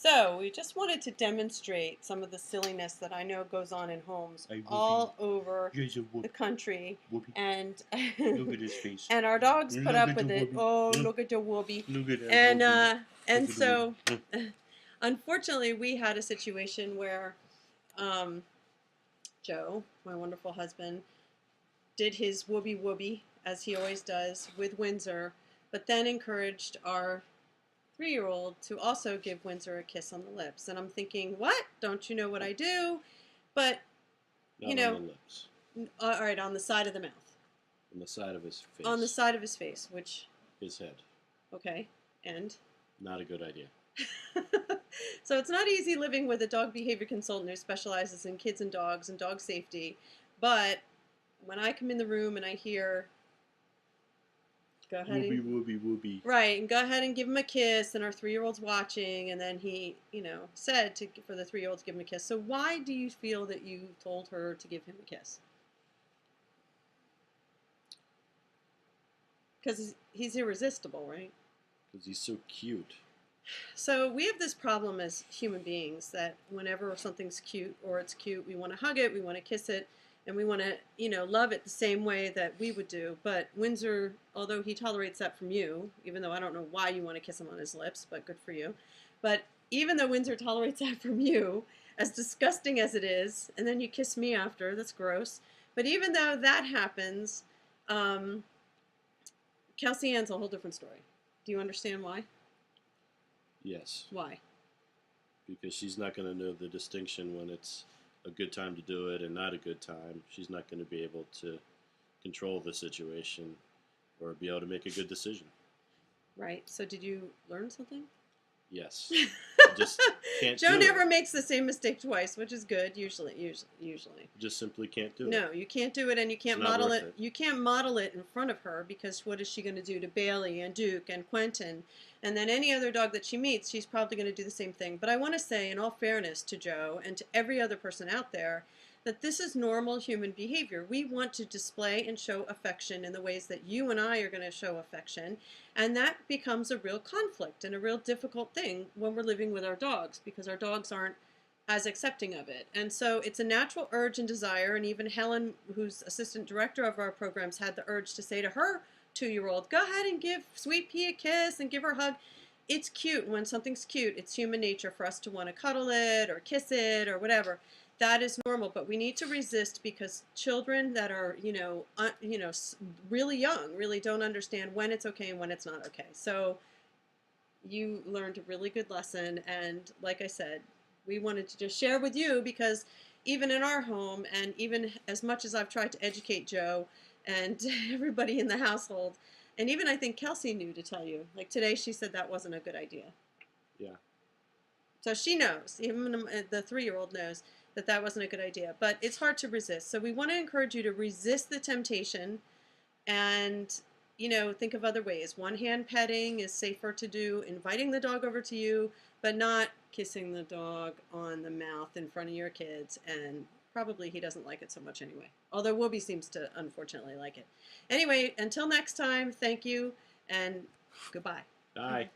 So we just wanted to demonstrate some of the silliness that I know goes on in homes all over the country, and Look at his face. and our dogs put Look up at the with it. whoopee. Oh, look at the whoopee. Look at that And whoopee. and Look at the so, whoopee. unfortunately, we had a situation where um, Joe, my wonderful husband, did his whoopee whoopee as he always does with Windsor, but then encouraged our 3-year-old to also give Windsor a kiss on the lips. And I'm thinking, what? Don't you know what I do? But, you Not on know, the lips. all right, on the side of the mouth. On the side of his face. On the side of his face, which, His head. okay, and? Not a good idea. So it's not easy living with a dog behavior consultant who specializes in kids and dog safety. But when I come in the room and I hear, go ahead Whoopee, and, whoopee, whoopee. right, and go ahead and give him a kiss, and our 3-year-old's watching, and then he, said for the 3-year-old to give him a kiss. So why do you feel that you told her to give him a kiss? Because he's irresistible, right? Because he's so cute. So we have this problem as human beings that whenever something's cute or it's cute, we want to hug it, we want to kiss it, and we want to, love it the same way that we would do. But Windsor, although he tolerates that from you, even though I don't know why you want to kiss him on his lips, but good for you. But even though Windsor tolerates that from you, as disgusting as it is, and then you kiss me after, that's gross. But even though that happens, Kelsey Ann's a whole different story. Do you understand why? Yes. Why? Because she's not going to know the distinction when it's a good time to do it and not a good time. She's not going to be able to control the situation or be able to make a good decision. Right. So did you learn something? Yes. I just can't Joe do never it. makes the same mistake twice, which is good, usually. Just simply can't do it. No, you can't do it, and you can't It's not model worth it. it. You can't model it in front of her, because what is she going to do to Bailey and Duke and Quentin? And then any other dog that she meets, she's probably going to do the same thing. But I want to say, in all fairness to Joe and to every other person out there, that this is normal human behavior. We want to display and show affection in the ways that you and I are going to show affection. And that becomes a real conflict and a real difficult thing when we're living with our dogs, because our dogs aren't as accepting of it. And so it's a natural urge and desire. And even Helen, who's assistant director of our programs, had the urge to say to her 2-year-old, go ahead and give Sweet Pea a kiss and give her a hug. It's cute. When something's cute, it's human nature for us to want to cuddle it or kiss it or whatever. That is normal, but we need to resist, because children that are, really young really don't understand when it's okay and when it's not okay. So you learned a really good lesson, and like I said, we wanted to just share with you, because even in our home, and even as much as I've tried to educate Joe and everybody in the household, and even I think Kelsey knew to tell you, like today she said that wasn't a good idea. Yeah. So she knows, even the 3-year-old knows that wasn't a good idea, but it's hard to resist. So we want to encourage you to resist the temptation and, think of other ways. One-hand petting is safer to do, inviting the dog over to you, but not kissing the dog on the mouth in front of your kids, and probably he doesn't like it so much anyway. Although Whoopi seems to unfortunately like it. Anyway, until next time, thank you, and goodbye. Bye.